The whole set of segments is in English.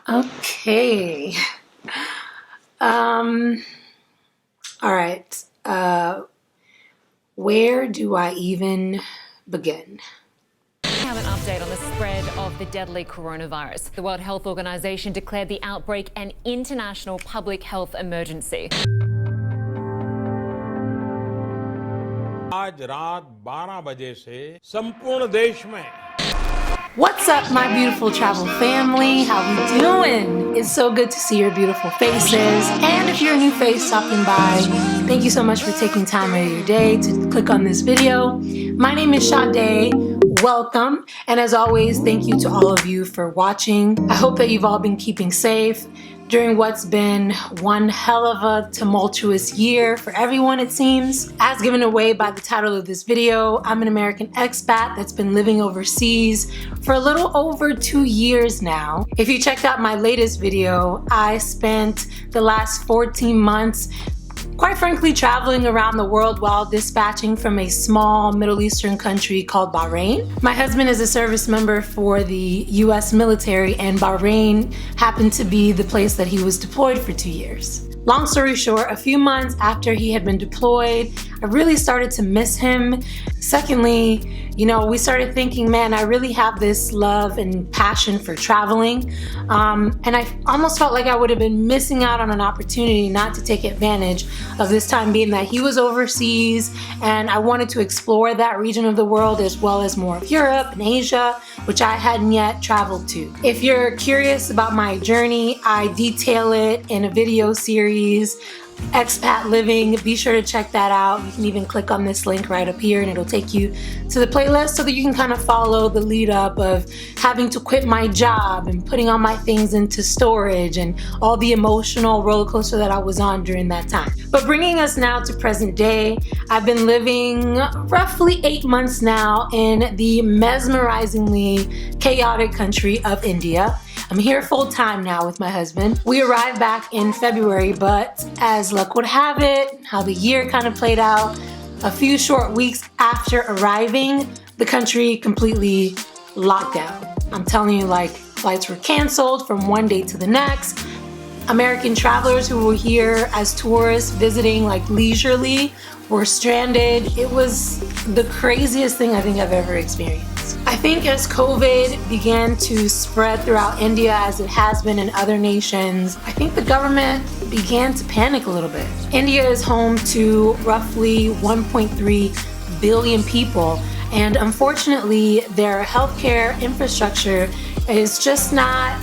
Okay. Um, all right. Where do I even begin? We have an update on the spread of the deadly coronavirus. The World Health Organization declared the outbreak an international public health emergency. आज रात 12 बजे से संपूर्ण देश में What's up, my beautiful travel family? How we doing? It's so good to see your beautiful faces. And if you're a new face stopping by, thank you so much for taking time out of your day to click on this video. My name is Sade. Welcome. And as always, thank you to all of you for watching. I hope that you've all been keeping safe during what's been one hell of a tumultuous year for everyone, it seems. As given away by the title of this video, I'm an American expat that's been living overseas for a little over 2 years now. If you checked out my latest video, I spent the last 14 months quite frankly traveling around the world while dispatching from a small Middle Eastern country called Bahrain. My husband is a service member for the US military, and Bahrain happened to be the place that he was deployed for 2 years. Long story short, a few months after he had been deployed, I really started to miss him. Secondly, we started thinking, man, I really have this love and passion for traveling. And I almost felt like I would have been missing out on an opportunity not to take advantage of this time being that he was overseas, and I wanted to explore that region of the world as well as more of Europe and Asia, which I hadn't yet traveled to. If you're curious about my journey, I detail it in a video series, Expat Living. Be sure to check that out. You can even click on this link right up here and it'll take you to the playlist so that you can kind of follow the lead up of having to quit my job and putting all my things into storage and all the emotional roller coaster that I was on during that time. But bringing us now to present day, I've been living roughly 8 months now in the mesmerizingly chaotic country of India. I'm here full time now with my husband. We arrived back in February, but as luck would have it, how the year kind of played out, a few short weeks after arriving, the country completely locked down. I'm telling you, like, flights were canceled from one day to the next. American travelers who were here as tourists visiting like leisurely were stranded. It was the craziest thing I think I've ever experienced. I think as COVID began to spread throughout India, as it has been in other nations, I think the government began to panic a little bit. India is home to roughly 1.3 billion people, and unfortunately their healthcare infrastructure is just not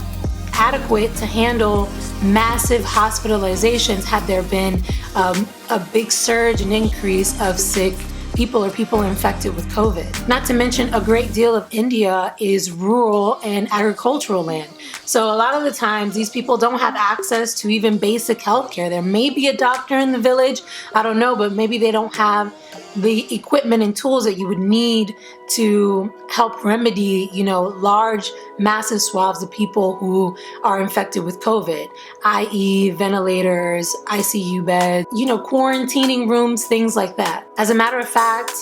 adequate to handle massive hospitalizations had there been a big surge and increase of sick people or people infected with COVID. Not to mention, a great deal of India is rural and agricultural land. So a lot of the times these people don't have access to even basic healthcare. There may be a doctor in the village, I don't know, but maybe they don't have the equipment and tools that you would need to help remedy, large, massive swaths of people who are infected with COVID, i.e. ventilators, ICU beds, quarantining rooms, things like that. As a matter of fact,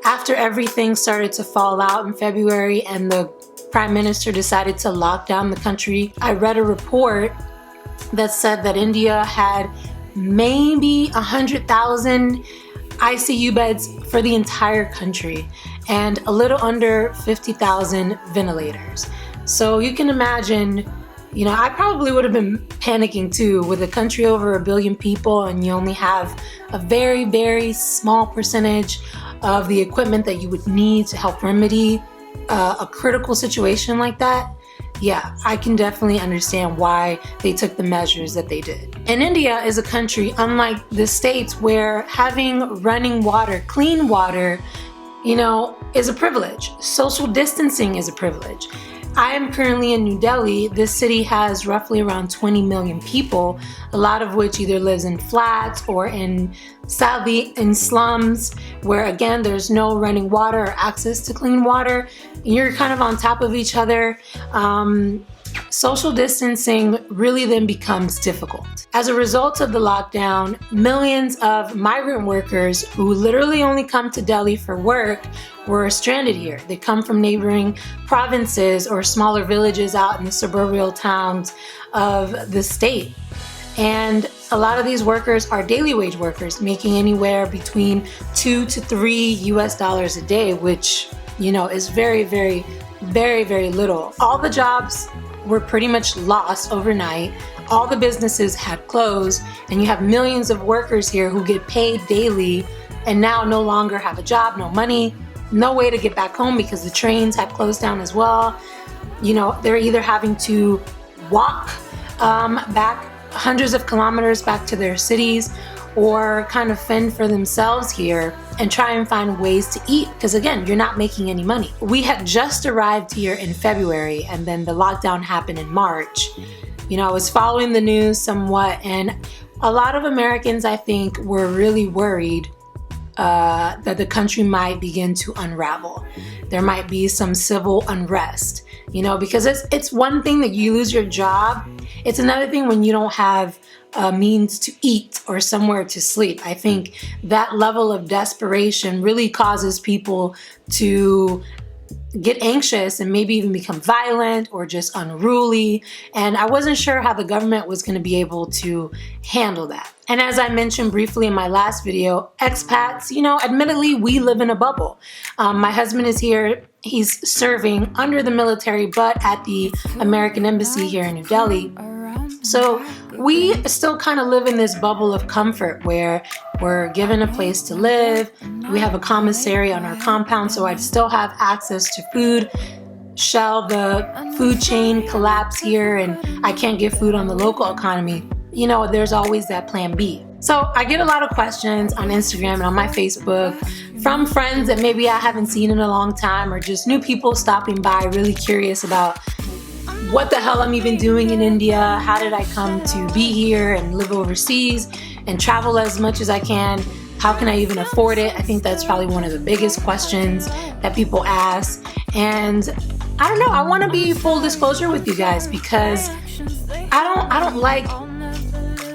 after everything started to fall out in February and the Prime Minister decided to lock down the country, I read a report that said that India had maybe 100,000 ICU beds for the entire country and a little under 50,000 ventilators. So you can imagine, I probably would have been panicking too, with a country over 1 billion people and you only have a very, very small percentage of the equipment that you would need to help remedy a critical situation like that. Yeah, I can definitely understand why they took the measures that they did. And India is a country, unlike the States, where having running water, clean water, is a privilege. Social distancing is a privilege. I am currently in New Delhi. This city has roughly around 20 million people, a lot of which either lives in flats or sadly in slums, where again, there's no running water or access to clean water. You're kind of on top of each other. social distancing really then becomes difficult. As a result of the lockdown, millions of migrant workers who literally only come to Delhi for work were stranded here. They come from neighboring provinces or smaller villages out in the suburban towns of the state. And a lot of these workers are daily wage workers, making anywhere between $2 to $3 a day, which, is very, very, very, very little. All the jobs were pretty much lost overnight. All the businesses had closed, and you have millions of workers here who get paid daily and now no longer have a job, no money, no way to get back home because the trains had closed down as well. They're either having to walk back hundreds of kilometers back to their cities, or kind of fend for themselves here and try and find ways to eat, because again, you're not making any money. We had just arrived here in February, and then the lockdown happened in March. I was following the news somewhat, and a lot of Americans, I think, were really worried that the country might begin to unravel. There might be some civil unrest, because it's one thing that you lose your job. It's another thing when you don't have means to eat or somewhere to sleep. I think that level of desperation really causes people to get anxious and maybe even become violent or just unruly. And I wasn't sure how the government was going to be able to handle that. And as I mentioned briefly in my last video, expats, admittedly, we live in a bubble. My husband is here. He's serving under the military, but at the American Embassy here in New Delhi. So we still kind of live in this bubble of comfort where we're given a place to live. We have a commissary on our compound, so I'd still have access to food. Shall the food chain collapse here and I can't get food on the local economy, there's always that plan B. So I get a lot of questions on Instagram and on my Facebook from friends that maybe I haven't seen in a long time, or just new people stopping by really curious about what the hell I'm even doing in India. How did I come to be here and live overseas and travel as much as I can? How can I even afford it? I think that's probably one of the biggest questions that people ask. And I don't know, I want to be full disclosure with you guys, because I don't like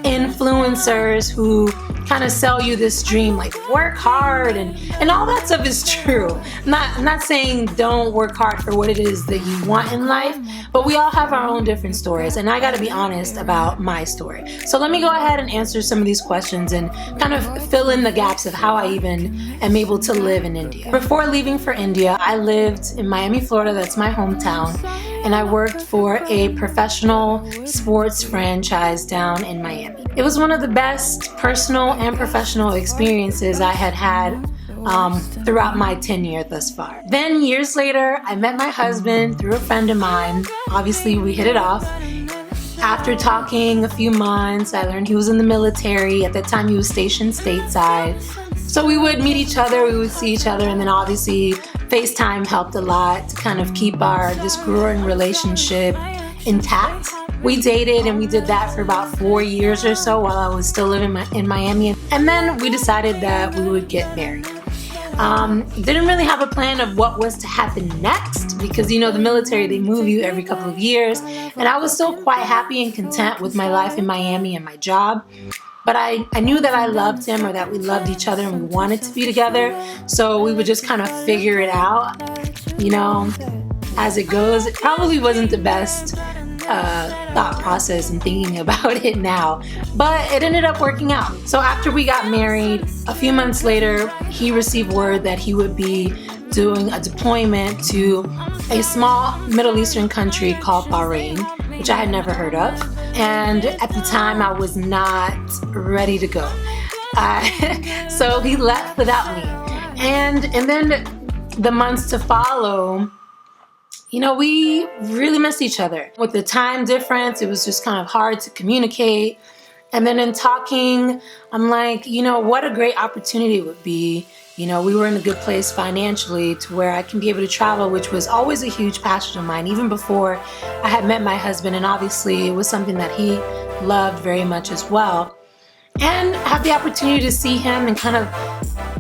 influencers who kind of sell you this dream, like work hard and all that stuff is true. I'm not saying don't work hard for what it is that you want in life, but we all have our own different stories, and I got to be honest about my story. So let me go ahead and answer some of these questions and kind of fill in the gaps of how I even am able to live in India. Before leaving for India, I lived in Miami, Florida. That's my hometown. And I worked for a professional sports franchise down in Miami. It was one of the best personal and professional experiences I had throughout my tenure thus far. Then years later, I met my husband through a friend of mine. Obviously, we hit it off. After talking a few months, I learned he was in the military. At that time, he was stationed stateside. So we would meet each other, we would see each other, and then obviously FaceTime helped a lot to kind of keep this growing relationship intact. We dated, and we did that for about 4 years or so while I was still living in Miami. And then we decided that we would get married. Didn't really have a plan of what was to happen next, because the military, they move you every couple of years, and I was still quite happy and content with my life in Miami and my job. But I knew that I loved him, or that we loved each other and we wanted to be together. So we would just kind of figure it out, as it goes. It probably wasn't the best thought process and thinking about it now, but it ended up working out. So after we got married, a few months later, he received word that he would be doing a deployment to a small Middle Eastern country called Bahrain, which I had never heard of. And at the time, I was not ready to go. So he left without me. And then the months to follow, we really missed each other. With the time difference, it was just kind of hard to communicate. And then in talking, I'm like, what a great opportunity it would be. We were in a good place financially to where I can be able to travel, which was always a huge passion of mine, even before I had met my husband. And obviously, it was something that he loved very much as well. And have the opportunity to see him and kind of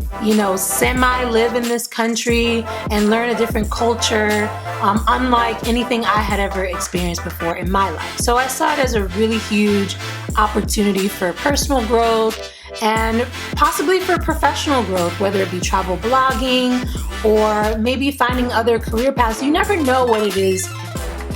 semi-live in this country and learn a different culture, unlike anything I had ever experienced before in my life. So I saw it as a really huge opportunity for personal growth and possibly for professional growth, whether it be travel blogging or maybe finding other career paths. You never know what it is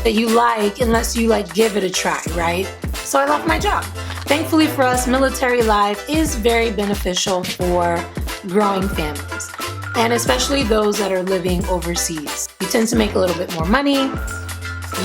that you like unless you give it a try, right? So I left my job. Thankfully for us, military life is very beneficial for growing families, and especially those that are living overseas. You tend to make a little bit more money.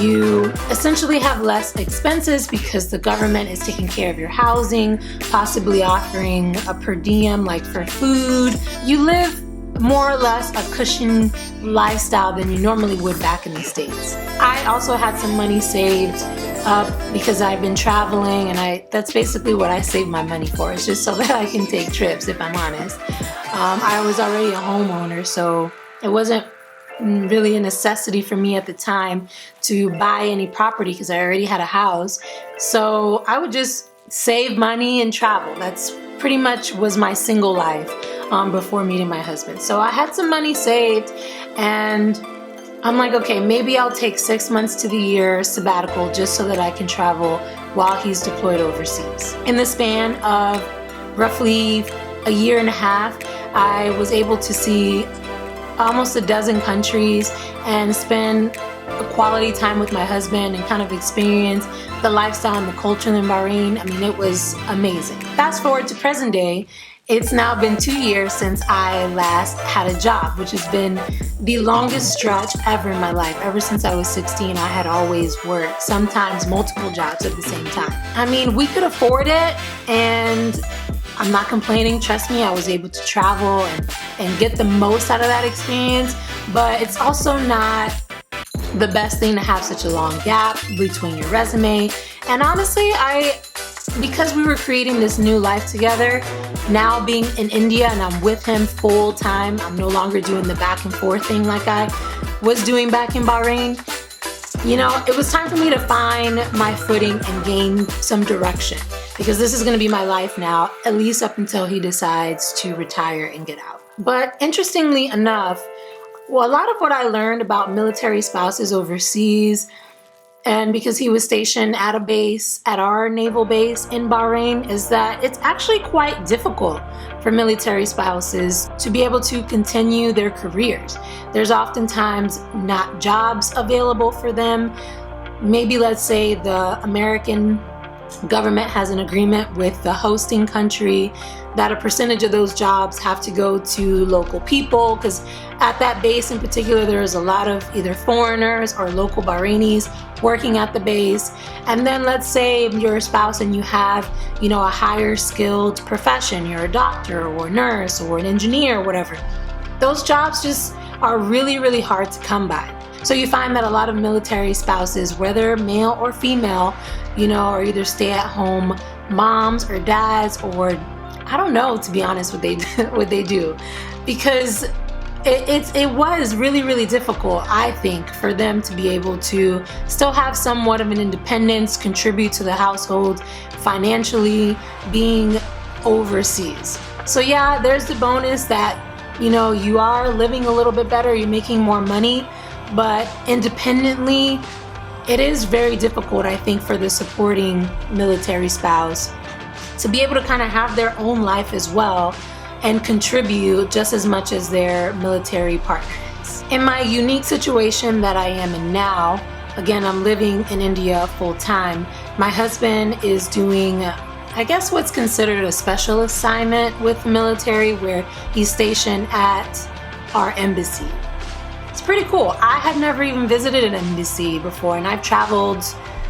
You essentially have less expenses because the government is taking care of your housing, possibly offering a per diem for food. You live more or less a cushion lifestyle than you normally would back in the States. I also had some money saved up because I've been traveling, and that's basically what I save my money for. It's just so that I can take trips, if I'm honest. I was already a homeowner, so it wasn't really a necessity for me at the time to buy any property because I already had a house. So I would just save money and travel. That's pretty much was my single life before meeting my husband. So I had some money saved, and I'm like, okay, maybe I'll take 6 months to the year sabbatical just so that I can travel while he's deployed overseas. In the span of roughly a year and a half, I was able to see almost a dozen countries and spend a quality time with my husband and kind of experience the lifestyle and the culture in Bahrain. I mean, it was amazing. Fast forward to present day, it's now been 2 years since I last had a job, which has been the longest stretch ever in my life. Ever since I was 16, I had always worked, sometimes multiple jobs at the same time. I mean, we could afford it, and I'm not complaining. Trust me, I was able to travel and get the most out of that experience, but it's also not the best thing to have such a long gap between your resume. And honestly, because we were creating this new life together, now being in India and I'm with him full time, I'm no longer doing the back and forth thing like I was doing back in Bahrain. It was time for me to find my footing and gain some direction, because this is going to be my life now, at least up until he decides to retire and get out. But interestingly enough, a lot of what I learned about military spouses overseas, and because he was stationed at our naval base in Bahrain, is that it's actually quite difficult for military spouses to be able to continue their careers. There's oftentimes not jobs available for them. Maybe let's say the American government has an agreement with the hosting country that a percentage of those jobs have to go to local people, because at that base in particular, there's a lot of either foreigners or local Bahrainis working at the base. And then let's say you're a spouse and you have, a higher skilled profession. You're a doctor or a nurse or an engineer or whatever. Those jobs just are really, really hard to come by. So you find that a lot of military spouses, whether male or female, are either stay-at-home moms or dads, or I don't know, to be honest, what they do, because it was really, really difficult, I think, for them to be able to still have somewhat of an independence, contribute to the household financially, being overseas. So yeah, there's the bonus that, you are living a little bit better, you're making more money, but independently, it is very difficult, I think, for the supporting military spouse to be able to kind of have their own life as well and contribute just as much as their military partners. In my unique situation that I am in now, again, I'm living in India full time. My husband is doing, I guess, what's considered a special assignment with the military, where he's stationed at our embassy. It's pretty cool. I had never even visited an embassy before, and I've traveled,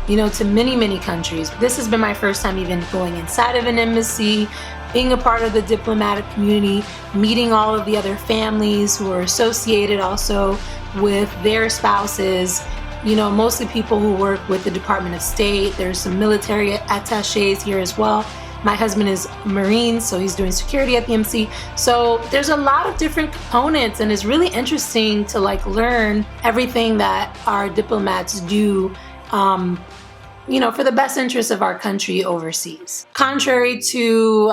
to many, many countries. This has been my first time even going inside of an embassy, being a part of the diplomatic community, meeting all of the other families who are associated also with their spouses, mostly people who work with the Department of State. There's some military attaches here as well. My husband is a Marine, so he's doing security at the embassy. So there's a lot of different components, and it's really interesting to learn everything that our diplomats do, for the best interest of our country overseas. Contrary to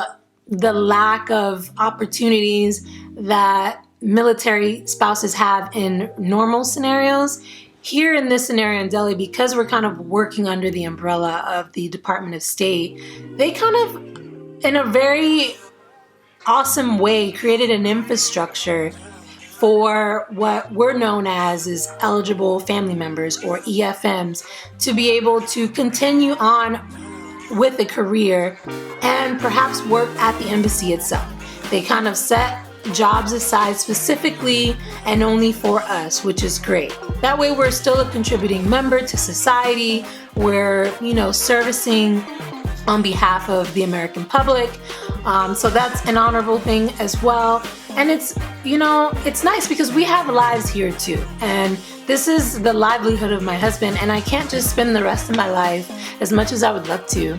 the lack of opportunities that military spouses have in normal scenarios. Here in this scenario in Delhi, because we're kind of working under the umbrella of the Department of State, they kind of, in a very awesome way, created an infrastructure for what we're known as is eligible family members, or EFMs, to be able to continue on with a career and perhaps work at the embassy itself. They kind of set jobs aside specifically and only for us, which is great. That way we're still a contributing member to society. We're, servicing on behalf of the American public. So that's an honorable thing as well. And it's nice because we have lives here too. And this is the livelihood of my husband, and I can't just spend the rest of my life, as much as I would love to,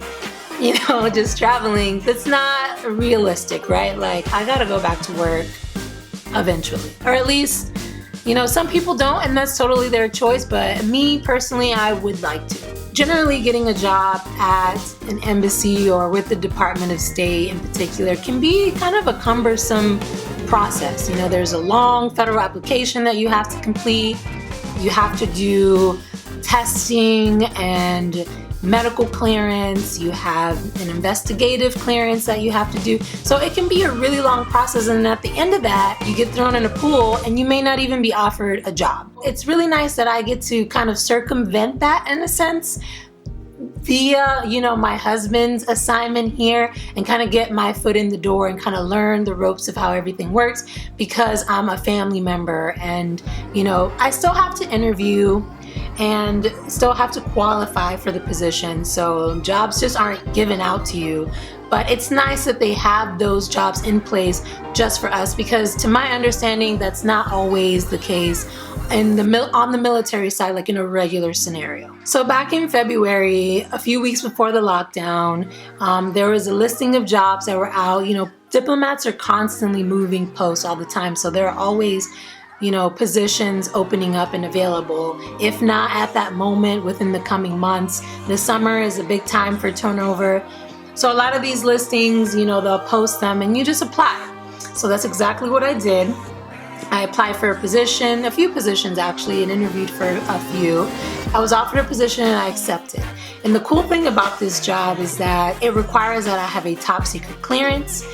just traveling. That's not realistic, right? Like, I gotta go back to work eventually. Or at least, some people don't, and that's totally their choice, but me personally, I would like to. Generally, getting a job at an embassy or with the Department of State in particular can be kind of a cumbersome process. There's a long federal application that you have to complete. You have to do testing and medical clearance. You have an investigative clearance that you have to do. So it can be a really long process, and at the end of that, you get thrown in a pool and you may not even be offered a job. It's really nice that I get to kind of circumvent that in a sense via, my husband's assignment here, and kind of get my foot in the door and kind of learn the ropes of how everything works, because I'm a family member and, I still have to interview and still have to qualify for the position. So jobs just aren't given out to you. But it's nice that they have those jobs in place just for us, because to my understanding, that's not always the case on the military side, like in a regular scenario. So back in February, a few weeks before the lockdown, there was a listing of jobs that were out. Diplomats are constantly moving posts all the time, so there are always positions opening up and available. If not at that moment, within the coming months. The summer is a big time for turnover. So a lot of these listings, they'll post them and you just apply. So that's exactly what I did. I applied for a few positions actually, and interviewed for a few. I was offered a position and I accepted. And the cool thing about this job is that it requires that I have a top secret clearance,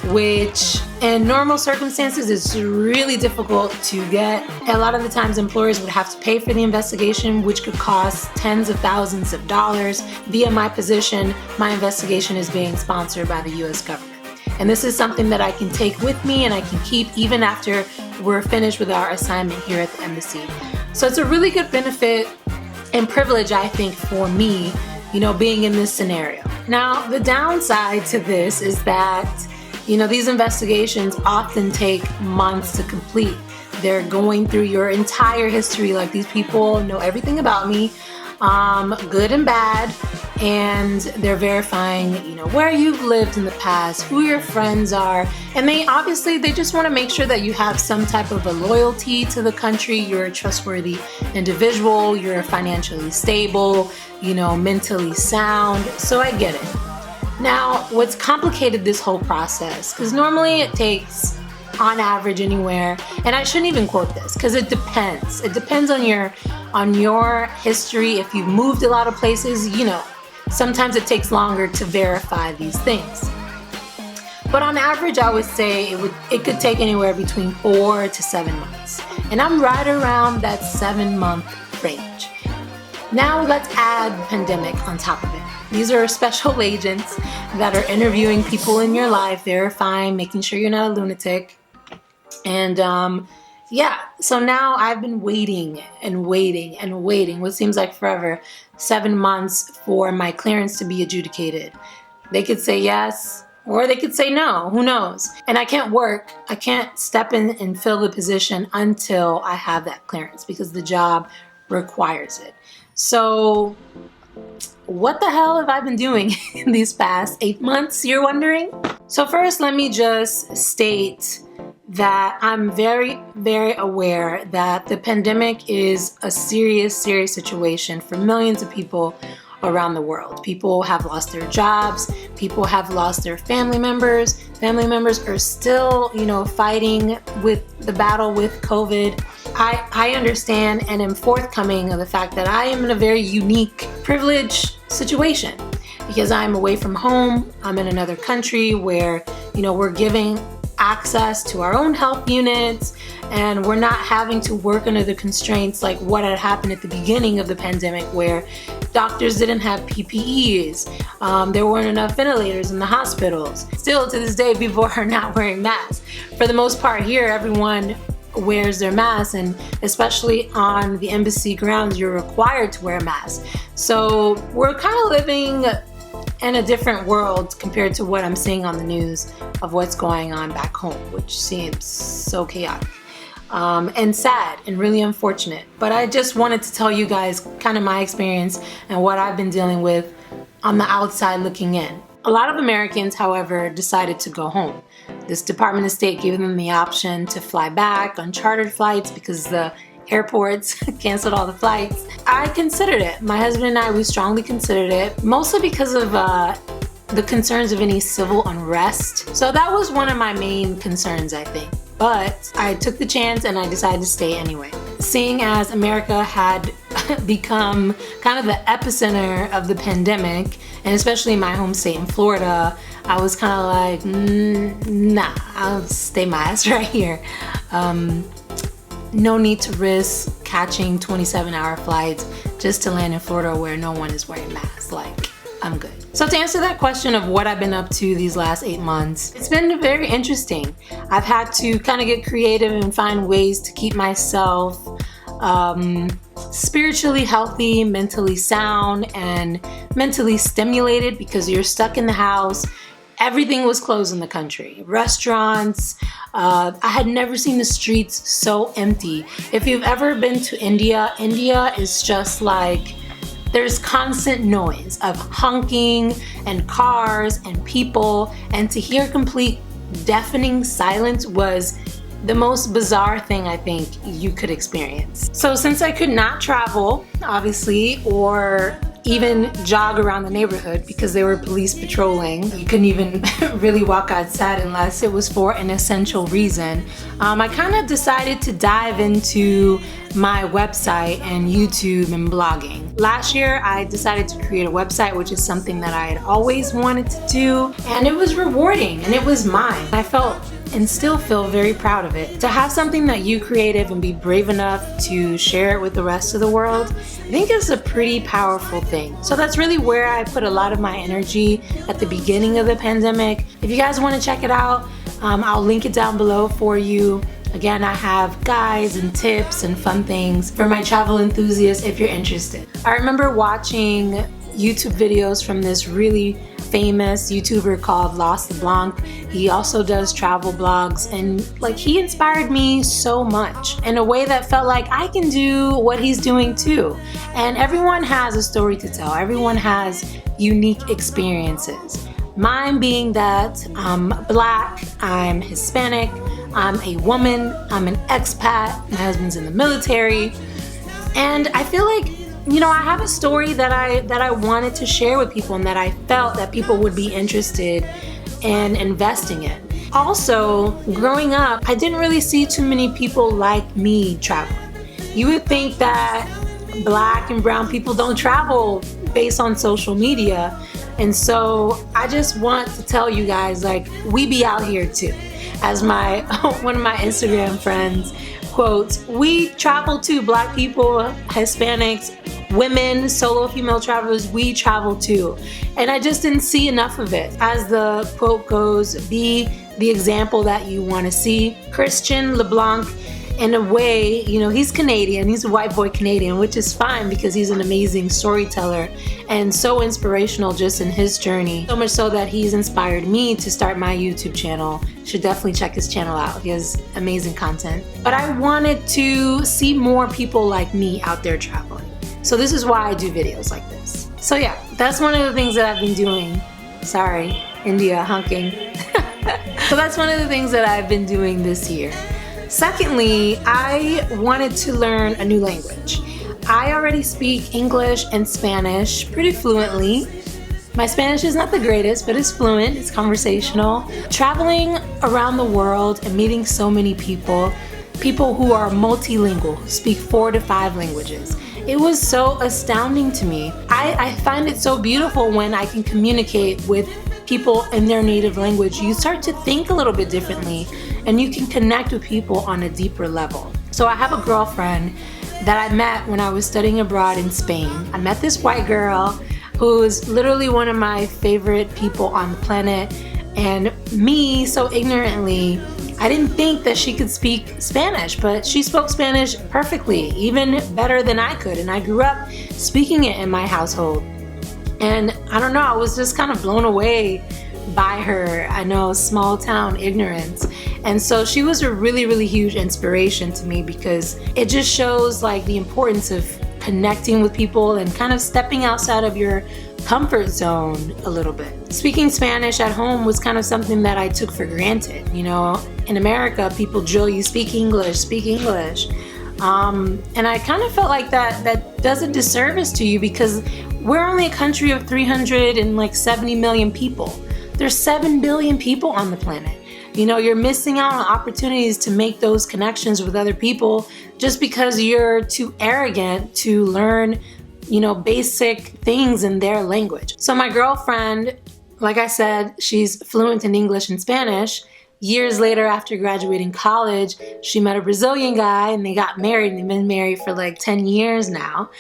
which in normal circumstances is really difficult to get. A lot of the times employers would have to pay for the investigation, which could cost tens of thousands of dollars. Via my position, my investigation is being sponsored by the US government. And this is something that I can take with me and I can keep even after we're finished with our assignment here at the embassy. So it's a really good benefit and privilege, I think, for me, being in this scenario. Now, the downside to this is that these investigations often take months to complete. They're going through your entire history. Like, these people know everything about me, good and bad, and they're verifying, where you've lived in the past, who your friends are, and they just want to make sure that you have some type of a loyalty to the country. You're a trustworthy individual. You're financially stable, mentally sound. So I get it. Now, what's complicated this whole process, because normally it takes, on average anywhere, and I shouldn't even quote this because it depends. It depends on your history. If you've moved a lot of places, sometimes it takes longer to verify these things. But on average, I would say it could take anywhere between 4 to 7 months. And I'm right around that 7-month range. Now let's add pandemic on top of it. These are special agents that are interviewing people in your life, verifying, making sure you're not a lunatic. And so now I've been waiting and waiting and waiting, what seems like forever, 7 months for my clearance to be adjudicated. They could say yes, or they could say no, who knows? And I can't step in and fill the position until I have that clearance, because the job requires it. So what the hell have I been doing in these past 8 months, you're wondering? So first, let me just state that I'm very, very aware that the pandemic is a serious, serious situation for millions of people around the world. People have lost their jobs, people have lost their family members, family members are still, fighting with the battle with COVID. I understand and am forthcoming of the fact that I am in a very unique, privileged situation because I'm away from home. I'm in another country where, we're giving access to our own health units, and we're not having to work under the constraints like what had happened at the beginning of the pandemic, where doctors didn't have PPEs, there weren't enough ventilators in the hospitals. Still to this day, people are not wearing masks. For the most part here, everyone wears their mask, and especially on the embassy grounds, you're required to wear a mask. So we're kind of living in a different world compared to what I'm seeing on the news of what's going on back home, which seems so chaotic and sad and really unfortunate. But I just wanted to tell you guys kind of my experience and what I've been dealing with on the outside looking in. A lot of Americans, however, decided to go home. This Department of State gave them the option to fly back on chartered flights because the airports canceled all the flights. I considered it. My husband and I, we strongly considered it, mostly because of the concerns of any civil unrest. So that was one of my main concerns, I think. But I took the chance and I decided to stay anyway. Seeing as America had become kind of the epicenter of the pandemic, and especially my home state in Florida, I was kind of like, nah, I'll stay my ass right here. No need to risk catching 27-hour flights just to land in Florida where no one is wearing masks. Like, I'm good. So to answer that question of what I've been up to these last 8 months, it's been very interesting. I've had to kind of get creative and find ways to keep myself spiritually healthy, mentally sound, and mentally stimulated because you're stuck in the house. Everything was closed in the country. Restaurants, I had never seen the streets so empty. If you've ever been to India, India is just like, there's constant noise of honking and cars and people, and to hear complete deafening silence was the most bizarre thing I think you could experience. So since I could not travel, obviously, or even jog around the neighborhood because there were police patrolling, you couldn't even really walk outside unless it was for an essential reason, I kind of decided to dive into my website and YouTube and blogging. Last year, I decided to create a website, which is something that I had always wanted to do, and it was rewarding and it was mine. I felt and still feel very proud of it. To have something that you created and be brave enough to share it with the rest of the world, I think is a pretty powerful thing. So that's really where I put a lot of my energy at the beginning of the pandemic. If you guys want to check it out, I'll link it down below for you. Again, I have guides and tips and fun things for my travel enthusiasts if you're interested. I remember watching YouTube videos from this really famous YouTuber called Lost LeBlanc. He also does travel blogs, and he inspired me so much in a way that felt like I can do what he's doing too. And everyone has a story to tell. Everyone has unique experiences. Mine being that I'm Black, I'm Hispanic, I'm a woman, I'm an expat, my husband's in the military, and I feel like I have a story that I wanted to share with people and that I felt that people would be interested in investing in. Also, growing up, I didn't really see too many people like me traveling. You would think that Black and brown people don't travel based on social media. And so I just want to tell you guys, we be out here too. As one of my Instagram friends quotes, we travel too. Black people, Hispanics, women, solo female travelers, we travel too. And I just didn't see enough of it. As the quote goes, be the example that you want to see. Christian LeBlanc, in a way, he's Canadian, he's a white boy Canadian, which is fine because he's an amazing storyteller and so inspirational just in his journey. So much so that he's inspired me to start my YouTube channel. Should definitely check his channel out. He has amazing content. But I wanted to see more people like me out there traveling. So this is why I do videos like this. So yeah, that's one of the things that I've been doing. Sorry, India honking. So that's one of the things that I've been doing this year. Secondly, I wanted to learn a new language. I already speak English and Spanish pretty fluently, My Spanish is not the greatest, but it's fluent, it's conversational. Traveling around the world and meeting so many people who are multilingual, who speak 4 to 5 languages. It was so astounding to me. I find it so beautiful when I can communicate with people in their native language. You start to think a little bit differently and you can connect with people on a deeper level. So I have a girlfriend that I met when I was studying abroad in Spain. I met this white girl who's literally one of my favorite people on the planet, and me, so ignorantly, I didn't think that she could speak Spanish, but she spoke Spanish perfectly, even better than I could, and I grew up speaking it in my household. And I don't know, I was just kind of blown away by her, I know, small town ignorance. And so she was a really, really huge inspiration to me because it just shows like the importance of connecting with people and kind of stepping outside of your comfort zone a little bit. Speaking Spanish at home was kind of something that I took for granted. You know, in America, people drill you, speak English, speak English. And I kind of felt like that does a disservice to you because we're only a country of 370 million people. There's 7 billion people on the planet. You know, you're missing out on opportunities to make those connections with other people just because you're too arrogant to learn, you know, basic things in their language. So my girlfriend, like I said, she's fluent in English and Spanish. Years later, after graduating college, she met a Brazilian guy and they got married, and they've been married for like 10 years now.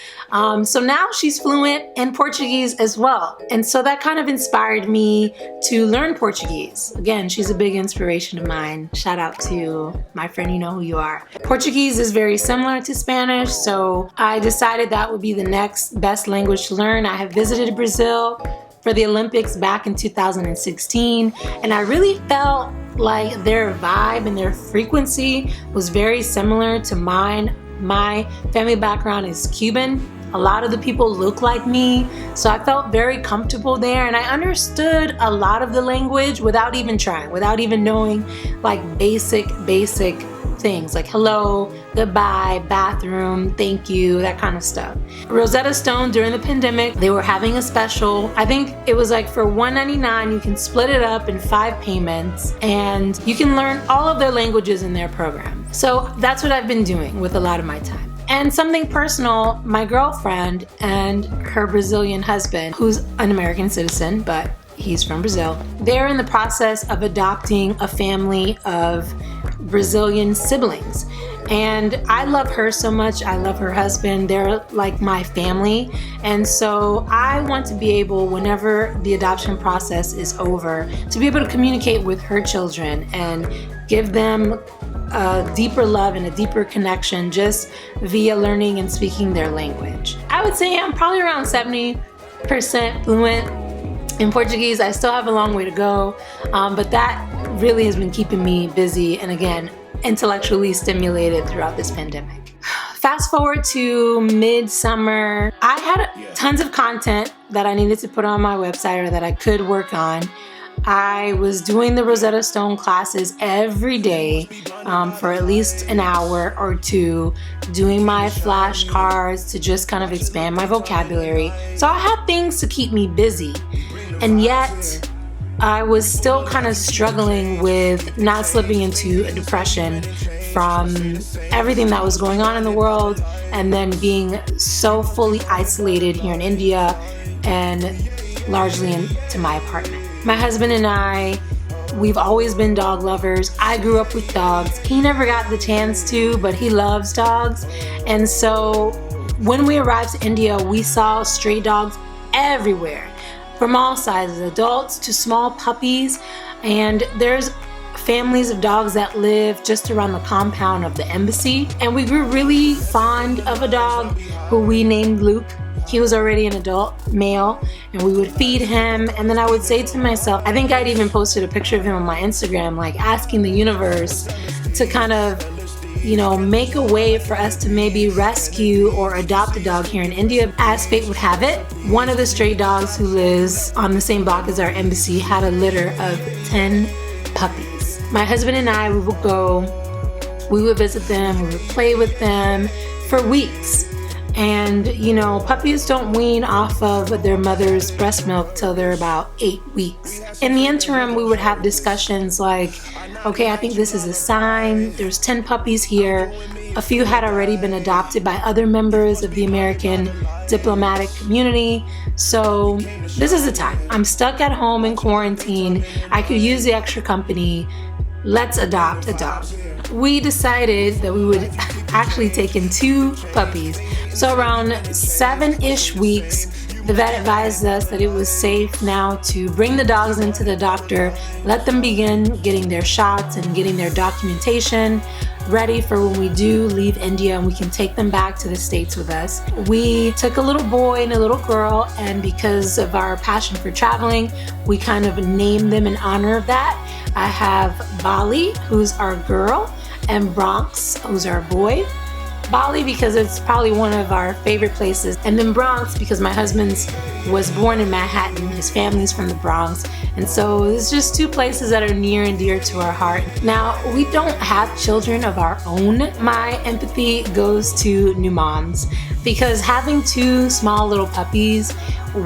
So now she's fluent in Portuguese as well. And so that kind of inspired me to learn Portuguese. Again, she's a big inspiration of mine. Shout out to my friend, you know who you are. Portuguese is very similar to Spanish, so I decided that would be the next best language to learn. I have visited Brazil for the Olympics back in 2016, and I really felt like their vibe and their frequency was very similar to mine. My family background is Cuban. A lot of the people look like me, so I felt very comfortable there, and I understood a lot of the language without even trying, without even knowing like basic things like hello, goodbye, bathroom, thank you, that kind of stuff. Rosetta Stone, during the pandemic, they were having a special. I think it was like for $1.99, you can split it up in 5 payments and you can learn all of their languages in their program. So that's what I've been doing with a lot of my time. And something personal, my girlfriend and her Brazilian husband, who's an American citizen, but he's from Brazil, they're in the process of adopting a family of Brazilian siblings. And I love her so much. I love her husband. They're like my family. And so I want to be able, whenever the adoption process is over, to be able to communicate with her children and give them a deeper love and a deeper connection just via learning and speaking their language. I would say I'm probably around 70% fluent in Portuguese. I still have a long way to go, but that really has been keeping me busy and, again, intellectually stimulated throughout this pandemic. Fast forward to midsummer, I had tons of content that I needed to put on my website or that I could work on. I was doing the Rosetta Stone classes every day for at least an hour or two, doing my flashcards to just kind of expand my vocabulary. So I had things to keep me busy, and yet I was still kind of struggling with not slipping into a depression from everything that was going on in the world, and then being so fully isolated here in India and largely into my apartment. My husband and I, we've always been dog lovers. I grew up with dogs. He never got the chance to, but he loves dogs. And so when we arrived to India, we saw stray dogs everywhere, from all sizes, adults to small puppies. And there's families of dogs that live just around the compound of the embassy. And we grew really fond of a dog who we named Luke. He was already an adult male, and we would feed him. And then I would say to myself, I think I'd even posted a picture of him on my Instagram, like asking the universe to kind of, you know, make a way for us to maybe rescue or adopt a dog here in India. As fate would have it, one of the stray dogs who lives on the same block as our embassy had a litter of 10 puppies. My husband and I, we would go, we would visit them, we would play with them for weeks. And, puppies don't wean off of their mother's breast milk till they're about 8 weeks. In the interim, we would have discussions like, okay, I think this is a sign. There's 10 puppies here. A few had already been adopted by other members of the American diplomatic community. So this is the time. I'm stuck at home in quarantine. I could use the extra company. Let's adopt a dog. We decided that we would actually take in 2 puppies. So around 7-ish weeks, the vet advised us that it was safe now to bring the dogs into the doctor, let them begin getting their shots and getting their documentation ready for when we do leave India and we can take them back to the States with us. We took a little boy and a little girl, and because of our passion for traveling, we kind of named them in honor of that. I have Bali, who's our girl, and Bronx, who's our boy. Bali because it's probably one of our favorite places, and then Bronx because my husband's was born in Manhattan. His family's from the Bronx, and so it's just 2 places that are near and dear to our heart. Now, we don't have children of our own. My empathy goes to new moms because having 2 small little puppies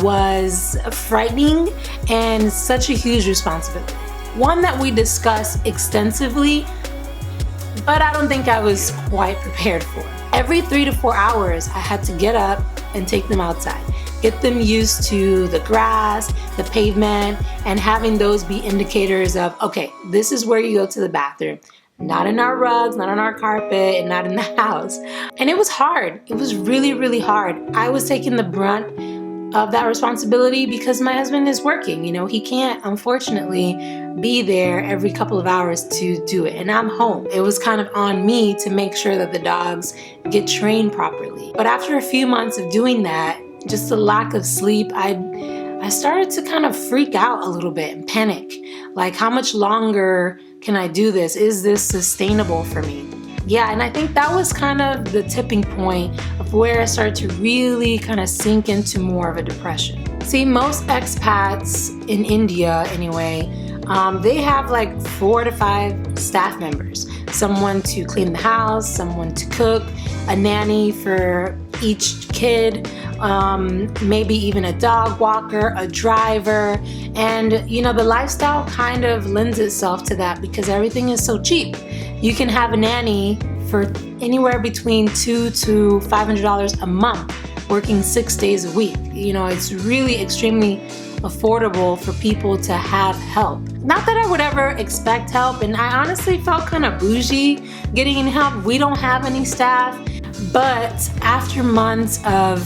was frightening and such a huge responsibility. One that we discuss extensively, but I don't think I was quite prepared for. Every 3 to 4 hours, I had to get up and take them outside, get them used to the grass, the pavement, and having those be indicators of, okay, this is where you go to the bathroom. Not in our rugs, not on our carpet, and not in the house. And it was hard. It was really, really hard. I was taking the brunt of that responsibility because my husband is working. He can't, unfortunately, be there every couple of hours to do it, and I'm home. It was kind of on me to make sure that the dogs get trained properly. But after a few months of doing that, just the lack of sleep, I started to kind of freak out a little bit and panic. Like, how much longer can I do this? Is this sustainable for me? Yeah, and I think that was kind of the tipping point of where I started to really kind of sink into more of a depression. See, most expats in India anyway, they have like 4 to 5 staff members. Someone to clean the house, someone to cook, a nanny for each kid, maybe even a dog walker, a driver. And the lifestyle kind of lends itself to that because everything is so cheap. You can have a nanny for anywhere between $200 to $500 a month, working 6 days a week. It's really extremely affordable for people to have help. Not that I would ever expect help, and I honestly felt kind of bougie getting any help. We don't have any staff, but after months of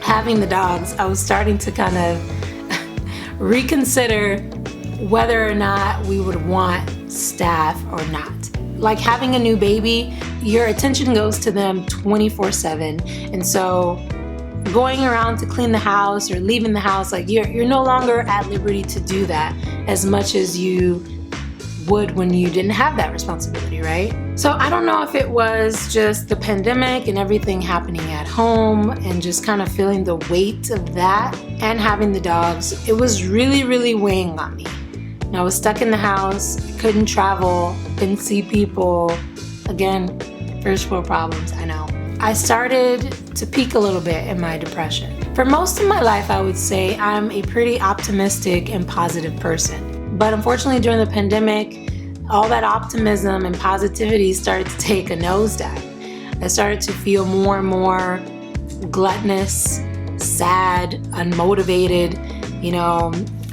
having the dogs, I was starting to kind of reconsider whether or not we would want staff or not. Like having a new baby, your attention goes to them 24/7, and so going around to clean the house or leaving the house, like you're no longer at liberty to do that as much as you would when you didn't have that responsibility, right? So I don't know if it was just the pandemic and everything happening at home and just kind of feeling the weight of that and having the dogs. It was really, really weighing on me. And I was stuck in the house, couldn't travel, couldn't see people. Again, first world problems, I know. I started to peak a little bit in my depression. For most of my life, I would say I'm a pretty optimistic and positive person. But unfortunately, during the pandemic, all that optimism and positivity started to take a nosedive. I started to feel more and more gluttonous, sad, unmotivated.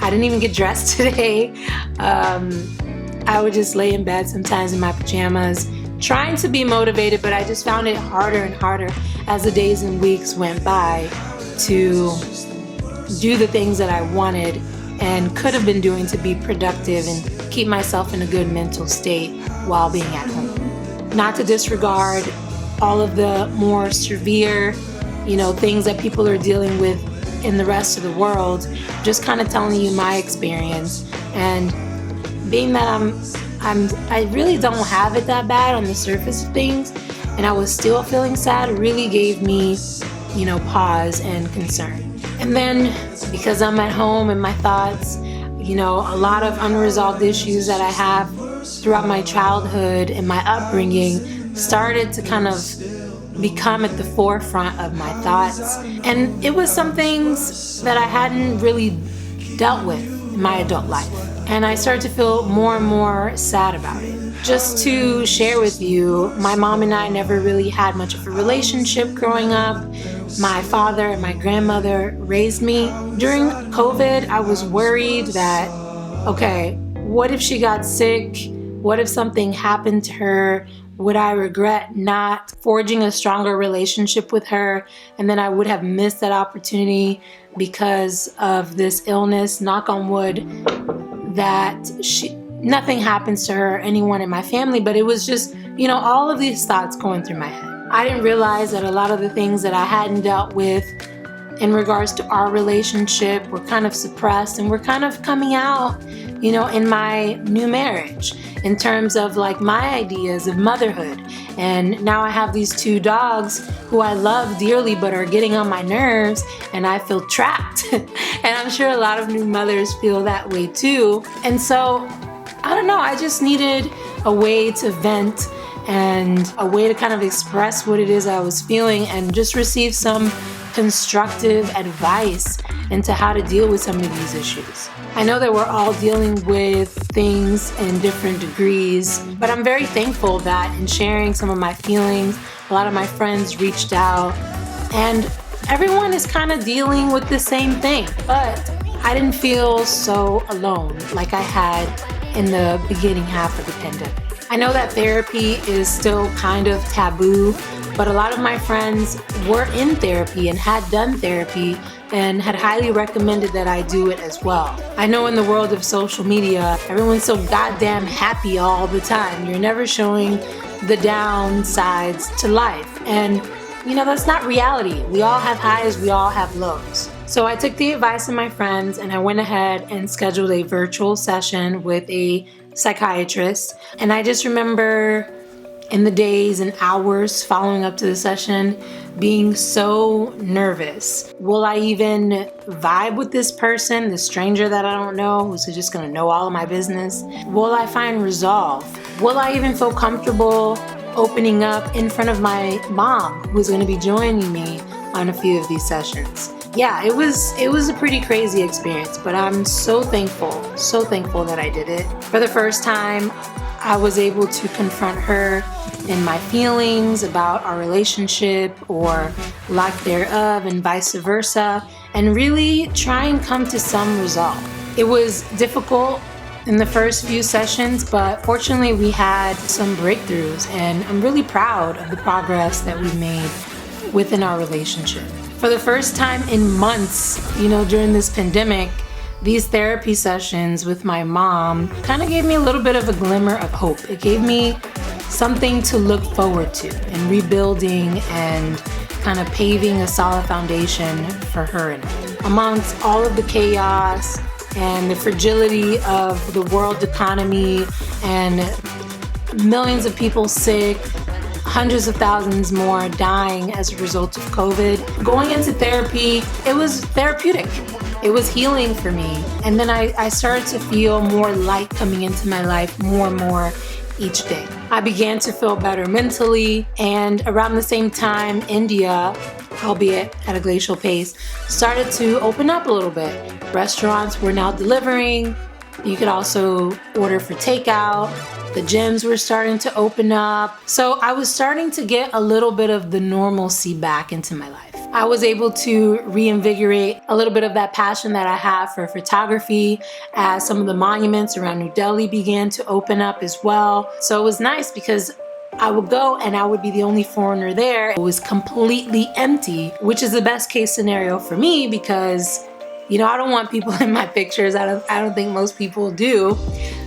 I didn't even get dressed today. I would just lay in bed sometimes in my pajamas, trying to be motivated, but I just found it harder and harder as the days and weeks went by to do the things that I wanted and could have been doing to be productive and keep myself in a good mental state while being at home. Not to disregard all of the more severe, things that people are dealing with in the rest of the world, just kind of telling you my experience. And being that I really don't have it that bad on the surface of things, and I was still feeling sad, really gave me, pause and concern. And then because I'm at home and my thoughts, a lot of unresolved issues that I have throughout my childhood and my upbringing started to kind of become at the forefront of my thoughts. And it was some things that I hadn't really dealt with in my adult life. And I started to feel more and more sad about it. Just to share with you, my mom and I never really had much of a relationship growing up. My father and my grandmother raised me. During COVID, I was worried that, okay, what if she got sick? What if something happened to her? Would I regret not forging a stronger relationship with her? And then I would have missed that opportunity because of this illness, knock on wood, that nothing happens to her or anyone in my family. But it was just, all of these thoughts going through my head. I didn't realize that a lot of the things that I hadn't dealt with in regards to our relationship were kind of suppressed, and were kind of coming out, in my new marriage, in terms of like my ideas of motherhood. And now I have these 2 dogs who I love dearly but are getting on my nerves, and I feel trapped. And I'm sure a lot of new mothers feel that way too. And so, I don't know, I just needed a way to vent and a way to kind of express what it is I was feeling, and just receive some constructive advice into how to deal with some of these issues. I know that we're all dealing with things in different degrees, but I'm very thankful that in sharing some of my feelings, a lot of my friends reached out, and everyone is kind of dealing with the same thing. But I didn't feel so alone like I had in the beginning half of the pandemic. I know that therapy is still kind of taboo, but a lot of my friends were in therapy and had done therapy and had highly recommended that I do it as well. I know in the world of social media, everyone's so goddamn happy all the time. You're never showing the downsides to life. And, that's not reality. We all have highs, we all have lows. So I took the advice of my friends, and I went ahead and scheduled a virtual session with a psychiatrist. And I just remember in the days and hours following up to the session being so nervous. Will I even vibe with this person, this stranger that I don't know, who's just gonna know all of my business? Will I find resolve? Will I even feel comfortable opening up in front of my mom, who's gonna be joining me on a few of these sessions? Yeah, it was a pretty crazy experience, but I'm so thankful that I did it. For the first time, I was able to confront her in my feelings about our relationship or lack thereof, and vice versa, and really try and come to some resolve. It was difficult in the first few sessions, but fortunately we had some breakthroughs, and I'm really proud of the progress that we've made within our relationship. For the first time in months, during this pandemic, these therapy sessions with my mom kind of gave me a little bit of a glimmer of hope. It gave me something to look forward to in rebuilding and kind of paving a solid foundation for her and I. Amongst all of the chaos and the fragility of the world economy and millions of people sick, hundreds of thousands more dying as a result of COVID, going into therapy, it was therapeutic. It was healing for me. And then I started to feel more light coming into my life more and more each day. I began to feel better mentally, and around the same time, India, albeit at a glacial pace, started to open up a little bit. Restaurants were now delivering. You could also order for takeout. The gyms were starting to open up. So I was starting to get a little bit of the normalcy back into my life. I was able to reinvigorate a little bit of that passion that I have for photography as some of the monuments around New Delhi began to open up as well. So it was nice because I would go and I would be the only foreigner there. It was completely empty, which is the best case scenario for me because I don't want people in my pictures. I don't think most people do.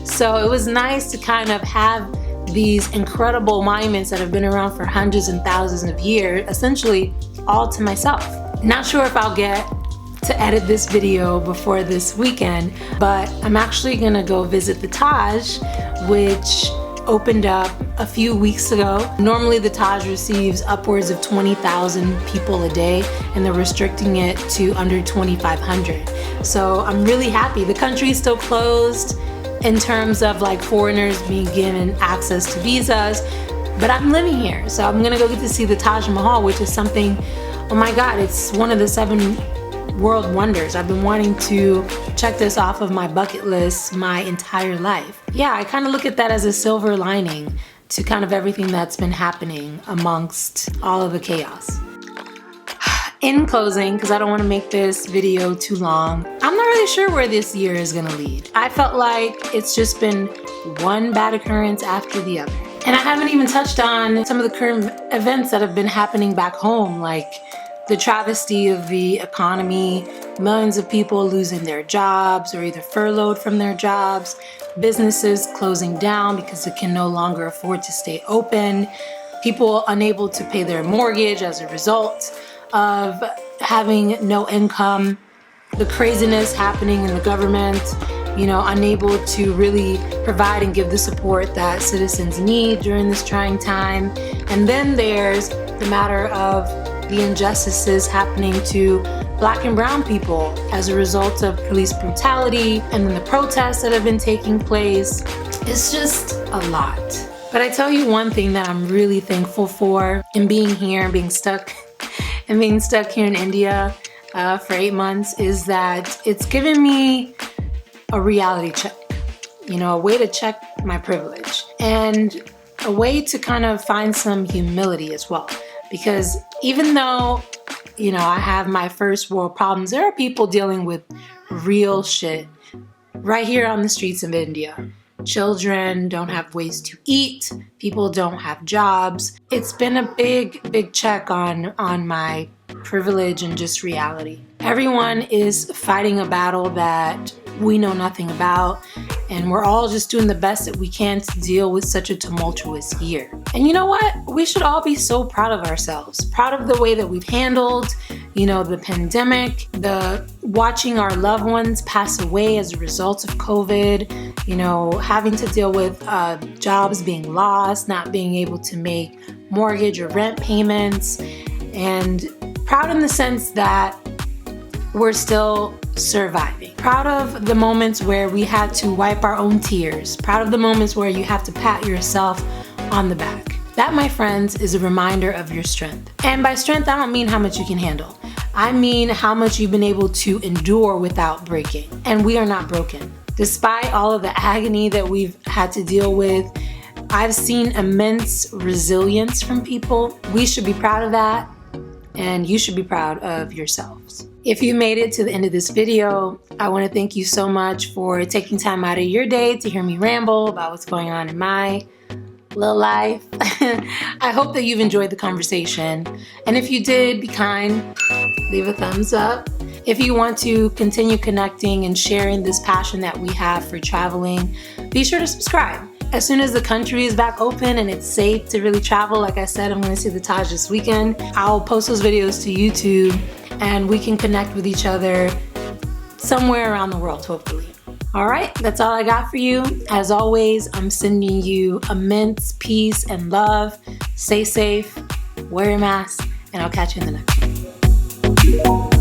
So it was nice to kind of have these incredible monuments that have been around for hundreds and thousands of years, essentially all to myself. Not sure if I'll get to edit this video before this weekend, but I'm actually gonna go visit the Taj, which opened up a few weeks ago. Normally the Taj receives upwards of 20,000 people a day, and they're restricting it to under 2,500. So I'm really happy. The country is still closed in terms of like foreigners being given access to visas, But I'm living here, so I'm gonna go get to see the Taj Mahal, which is something, oh my God, it's one of the 7 world wonders. I've been wanting to check this off of my bucket list my entire life. Yeah, I kind of look at that as a silver lining to kind of everything that's been happening amongst all of the chaos. In closing, because I don't want to make this video too long, I'm not really sure where this year is gonna lead. I felt like it's just been one bad occurrence after the other. And I haven't even touched on some of the current events that have been happening back home, like the travesty of the economy, millions of people losing their jobs or either furloughed from their jobs, businesses closing down because they can no longer afford to stay open, people unable to pay their mortgage as a result of having no income, the craziness happening in the government, unable to really provide and give the support that citizens need during this trying time. And then there's the matter of the injustices happening to Black and brown people as a result of police brutality, and then the protests that have been taking place. It's just a lot. But I tell you one thing that I'm really thankful for in being here and being stuck here in India for 8 months is that it's given me a reality check, a way to check my privilege and a way to kind of find some humility as well. Because even though, I have my first world problems, there are people dealing with real shit right here on the streets of India. Children don't have ways to eat. People don't have jobs. It's been a big check on my privilege and just reality. Everyone is fighting a battle that we know nothing about, and we're all just doing the best that we can to deal with such a tumultuous year. And you know what? We should all be so proud of ourselves, proud of the way that we've handled, the pandemic, the watching our loved ones pass away as a result of COVID, having to deal with jobs being lost, not being able to make mortgage or rent payments, and proud in the sense that we're still surviving. Proud of the moments where we had to wipe our own tears. Proud of the moments where you have to pat yourself on the back. That, my friends, is a reminder of your strength. And by strength, I don't mean how much you can handle. I mean how much you've been able to endure without breaking. And we are not broken. Despite all of the agony that we've had to deal with, I've seen immense resilience from people. We should be proud of that, and you should be proud of yourselves. If you made it to the end of this video, I want to thank you so much for taking time out of your day to hear me ramble about what's going on in my little life. I hope that you've enjoyed the conversation. And if you did, be kind, leave a thumbs up. If you want to continue connecting and sharing this passion that we have for traveling, be sure to subscribe. As soon as the country is back open and it's safe to really travel, like I said, I'm going to see the Taj this weekend. I'll post those videos to YouTube and we can connect with each other somewhere around the world, hopefully. All right, that's all I got for you. As always, I'm sending you immense peace and love. Stay safe, wear your mask, and I'll catch you in the next one.